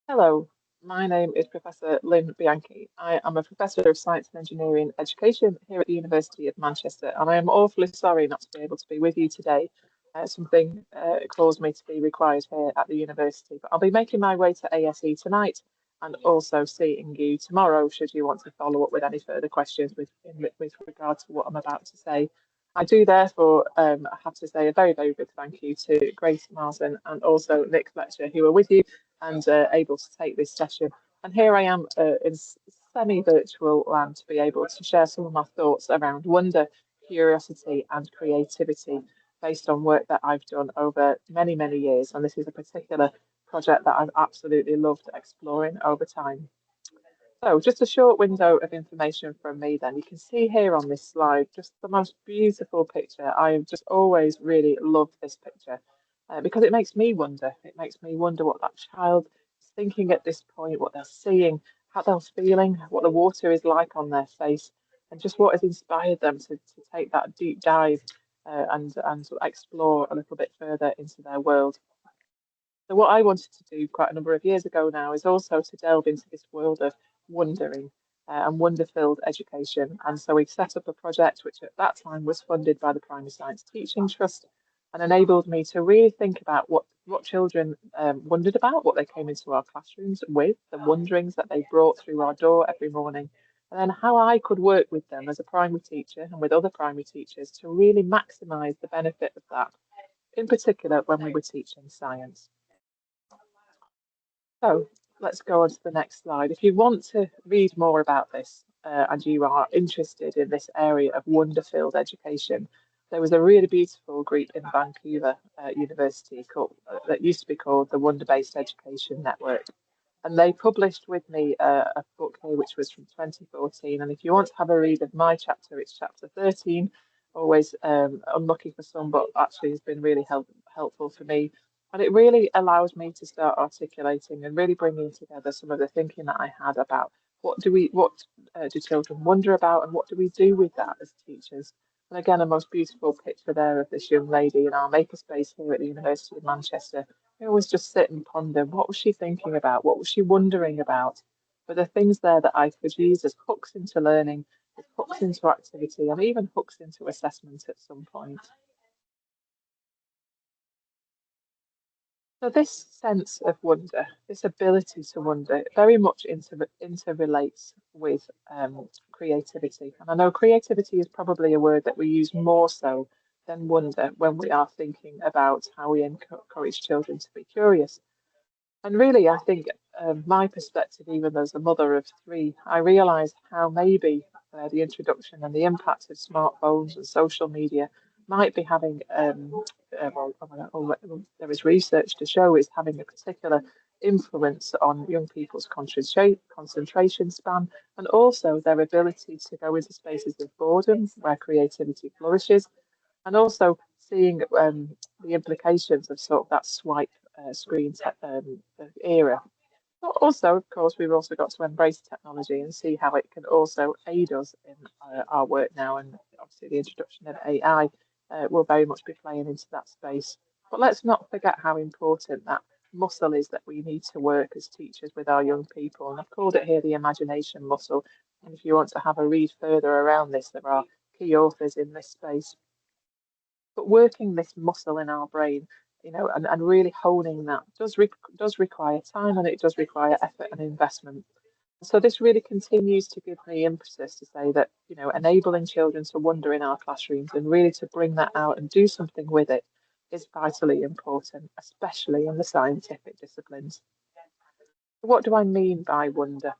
Hello, my name is Professor Lynn Bianchi. I am a Professor of Science and Engineering Education here at the University of Manchester, and I am awfully sorry not to be able to be with you today. Something caused me to be required here at the university, but I'll be making my way to ASE tonight and also seeing you tomorrow should you want to follow up with any further questions with regard to what I'm about to say. I do therefore have to say a very, very big thank you to Grace Marsden and also Nick Fletcher, who are with you and able to take this session. And here I am in semi-virtual land to be able to share some of my thoughts around wonder, curiosity, and creativity based on work that I've done over many, many years. And this is a particular project that I've absolutely loved exploring over time. So, just a short window of information from me then. You can see here on this slide just the most beautiful picture. I have just always really loved this picture because it makes me wonder. It makes me wonder what that child is thinking at this point, what they're seeing, how they're feeling, what the water is like on their face, and just what has inspired them to take that deep dive and sort of explore a little bit further into their world. So what I wanted to do quite a number of years ago now is also to delve into this world of wondering and wonder-filled education. And so we set up a project which at that time was funded by the Primary Science Teaching Trust and enabled me to really think about what children wondered about, what they came into our classrooms with, the wonderings that they brought through our door every morning, and then how I could work with them as a primary teacher and with other primary teachers to really maximise the benefit of that, in particular when we were teaching science. So let's go on to the next slide. If you want to read more about this and you are interested in this area of wonder-filled education, there was a really beautiful group in Vancouver University called that used to be called the Wonder-Based Education Network. And they published with me a book here, which was from 2014. And if you want to have a read of my chapter, it's chapter 13. Always unlucky for some, but actually has been really helpful for me. And it really allows me to start articulating and really bringing together some of the thinking that I had about what do children wonder about and what do we do with that as teachers. And again, a most beautiful picture there of this young lady in our makerspace here at the University of Manchester. I always just sit and ponder what was she thinking about? What was she wondering about? But the things there that I could use as hooks into learning, as hooks into activity, and even hooks into assessment at some point. So this sense of wonder, this ability to wonder, very much interrelates with creativity. And I know creativity is probably a word that we use more so than wonder when we are thinking about how we encourage children to be curious. And really, I think my perspective, even as a mother of three, I realised how maybe the introduction and the impact of smartphones and social media might be having, there is research to show is having a particular influence on young people's concentration span and also their ability to go into spaces of boredom where creativity flourishes and also seeing the implications of sort of that swipe era. But also, of course, we've also got to embrace technology and see how it can also aid us in our work now. And obviously, the introduction of AI will very much be playing into that space. But let's not forget how important that muscle is that we need to work as teachers with our young people. And I've called it here the imagination muscle. And if you want to have a read further around this, there are key authors in this space. But working this muscle in our brain, and really honing that does require time and it does require effort and investment. So this really continues to give me impetus to say that, enabling children to wonder in our classrooms and really to bring that out and do something with it is vitally important, especially in the scientific disciplines. What do I mean by wonder?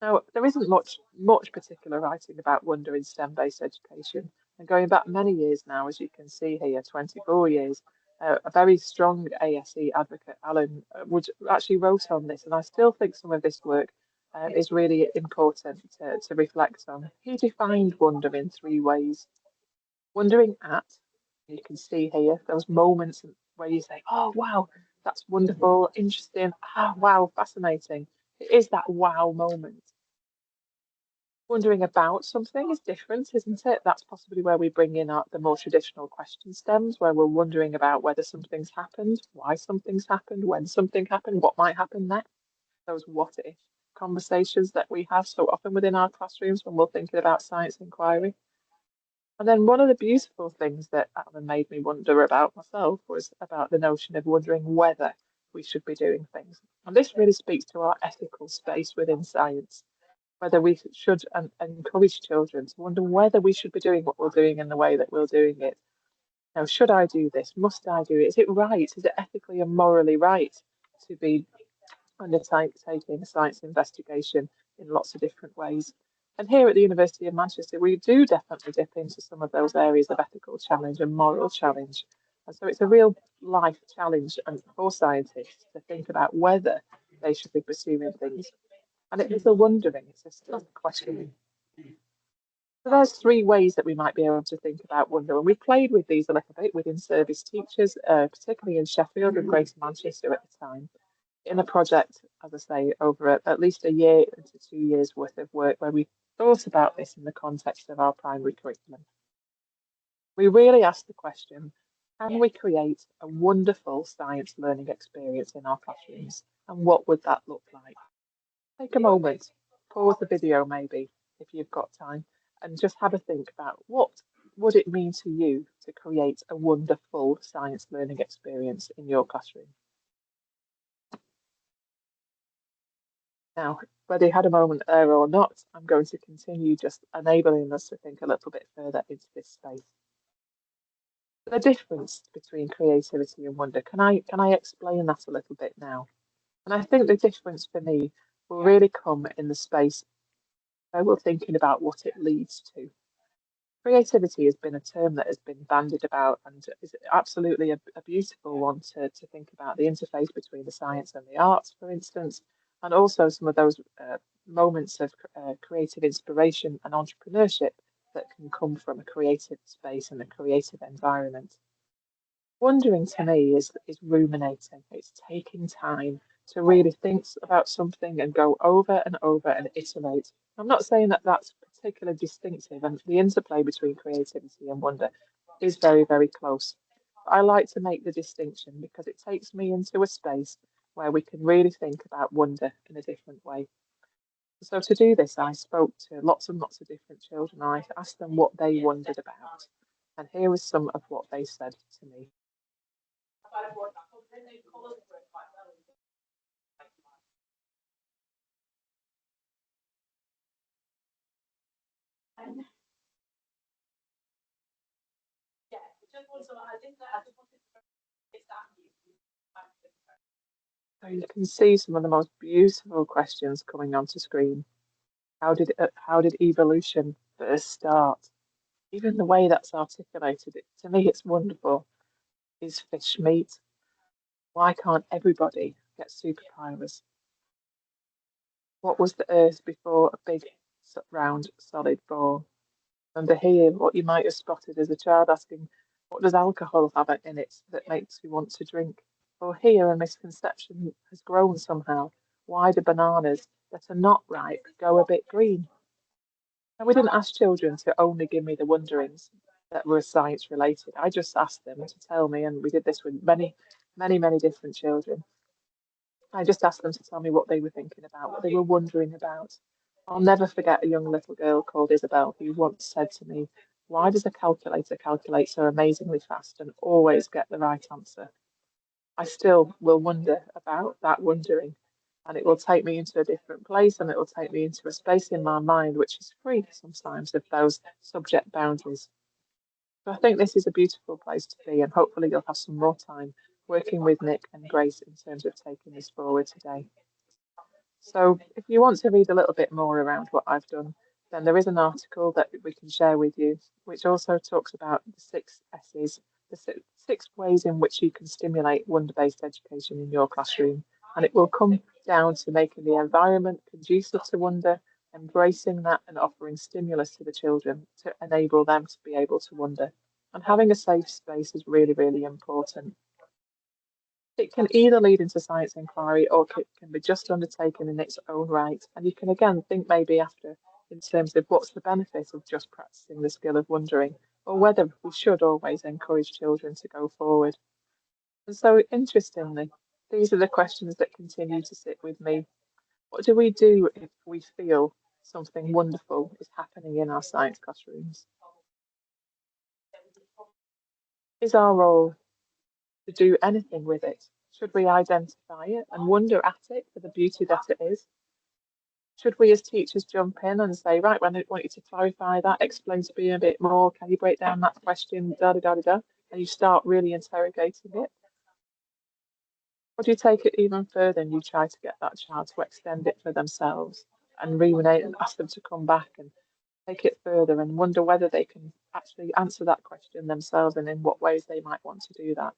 Now, there isn't much particular writing about wonder in STEM-based education. And going back many years now, as you can see here, 24 years, a very strong ASE advocate, Alan, Wood, actually wrote on this. And I still think some of this work is really important to reflect on. He defined wonder in three ways. Wondering at, you can see here, those moments where you say, oh, wow, that's wonderful, interesting, wow, fascinating. It is that wow moment. Wondering about something is different, isn't it? That's possibly where we bring in the more traditional question stems, where we're wondering about whether something's happened, why something's happened, when something happened, what might happen next. Those what if conversations that we have so often within our classrooms when we're thinking about science inquiry. And then one of the beautiful things that made me wonder about myself was about the notion of wondering whether we should be doing things. And this really speaks to our ethical space within science, whether we should encourage children to wonder whether we should be doing what we're doing in the way that we're doing it. Now, should I do this? Must I do it? Is it right? Is it ethically and morally right to be undertaking a science investigation in lots of different ways? And here at the University of Manchester, we do definitely dip into some of those areas of ethical challenge and moral challenge. And so it's a real life challenge and for scientists to think about whether they should be pursuing things. And it is a wondering, it's a still questioning. So there's three ways that we might be able to think about wonder. And we played with these a little bit within service teachers, particularly in Sheffield and Greater Manchester at the time, in a project, as I say, over at least a year to 2 years worth of work where we thought about this in the context of our primary curriculum. We really asked the question, can we create a wonderful science learning experience in our classrooms? And what would that look like? Take a moment, pause the video maybe, if you've got time, and just have a think about what would it mean to you to create a wonderful science learning experience in your classroom. Now, whether you had a moment there or not, I'm going to continue just enabling us to think a little bit further into this space. The difference between creativity and wonder, can I explain that a little bit now? And I think the difference for me will really come in the space where we're thinking about what it leads to. Creativity has been a term that has been bandied about and is absolutely a beautiful one to think about the interface between the science and the arts, for instance, and also some of those moments of creative inspiration and entrepreneurship that can come from a creative space and a creative environment. Wondering to me is ruminating. It's taking time to really think about something and go over and over and iterate. I'm not saying that that's particularly distinctive, and the interplay between creativity and wonder is very, very close. I like to make the distinction because it takes me into a space where we can really think about wonder in a different way. So to do this, I spoke to lots and lots of different children. I asked them what they wondered about, and here was some of what they said to me. So you can see some of the most beautiful questions coming onto screen. How did evolution first start? Even the way that's articulated, to me, it's wonderful. Is fish meat? Why can't everybody get superpowers? What was the Earth before a big round solid ball? Under here, what you might have spotted as a child asking, what does alcohol have in it that makes you want to drink? Or here, a misconception has grown somehow. Why do bananas that are not ripe go a bit green? And we didn't ask children to only give me the wonderings that were science related. I just asked them to tell me, and we did this with many, many, many different children. I just asked them to tell me what they were thinking about, what they were wondering about. I'll never forget a young little girl called Isabel who once said to me, why does a calculator calculate so amazingly fast and always get the right answer? I still will wonder about that wondering, and it will take me into a different place and it will take me into a space in my mind which is free sometimes of those subject boundaries. So I think this is a beautiful place to be, and hopefully you'll have some more time working with Nick and Grace in terms of taking this forward today. So if you want to read a little bit more around what I've done, then there is an article that we can share with you, which also talks about the 6 S's, the six ways in which you can stimulate wonder-based education in your classroom. And it will come down to making the environment conducive to wonder, embracing that and offering stimulus to the children to enable them to be able to wonder. And having a safe space is really, really important. It can either lead into science inquiry or it can be just undertaken in its own right. And you can again think maybe after in terms of what's the benefit of just practicing the skill of wondering, or whether we should always encourage children to go forward. And so, interestingly, these are the questions that continue to sit with me. What do we do if we feel something wonderful is happening in our science classrooms? Is our role to do anything with it? Should we identify it and wonder at it for the beauty that it is? Should we as teachers jump in and say, right, well, I want you to clarify that, explain to me a bit more, can you break down that question, da da da da da, and you start really interrogating it? Or do you take it even further and you try to get that child to extend it for themselves and ruminate and ask them to come back and take it further and wonder whether they can actually answer that question themselves and in what ways they might want to do that?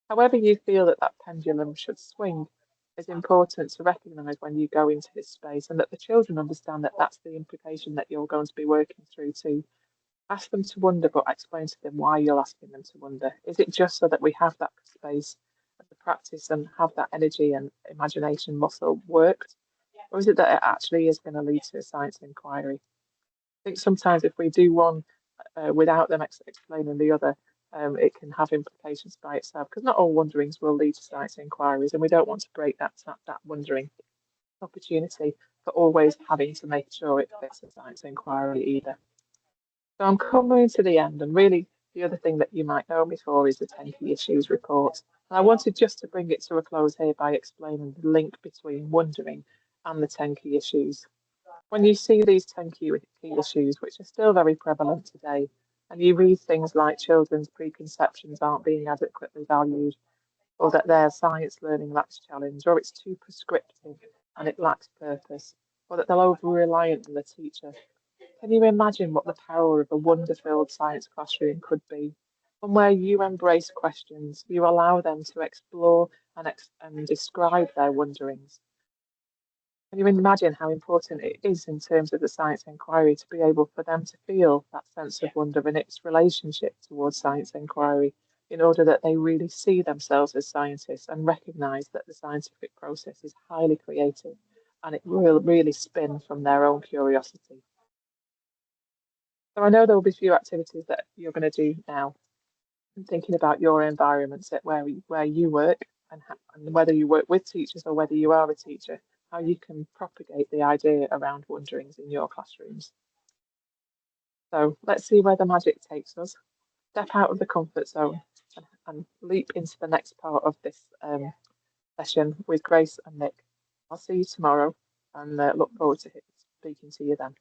However you feel that that pendulum should swing, it's important to recognise when you go into this space and that the children understand that that's the implication that you're going to be working through too. Ask them to wonder, but explain to them why you're asking them to wonder. Is it just so that we have that space to practice and have that energy and imagination muscle worked? Or is it that it actually is going to lead to a science inquiry? I think sometimes if we do one without them explaining the other, it can have implications by itself because not all wonderings will lead to science inquiries, and we don't want to break that wondering opportunity for always having to make sure it fits a science inquiry either. So I'm coming to the end, and really the other thing that you might know me for is the 10 key issues report. And I wanted just to bring it to a close here by explaining the link between wondering and the 10 key issues. When you see these 10 key issues, which are still very prevalent today, and you read things like children's preconceptions aren't being adequately valued, or that their science learning lacks challenge, or it's too prescriptive and it lacks purpose, or that they're over reliant on the teacher, can you imagine what the power of a wonder-filled science classroom could be? One where you embrace questions, you allow them to explore and describe their wonderings. Can you imagine how important it is in terms of the science inquiry to be able for them to feel that sense of wonder and its relationship towards science inquiry in order that they really see themselves as scientists and recognise that the scientific process is highly creative and it will really spin from their own curiosity. So I know there will be a few activities that you're going to do now. I'm thinking about your environments at where you work and whether you work with teachers or whether you are a teacher, how you can propagate the idea around wonderings in your classrooms. So let's see where the magic takes us. Step out of the comfort zone and leap into the next part of this session with Grace and Nick. I'll see you tomorrow and look forward to speaking to you then.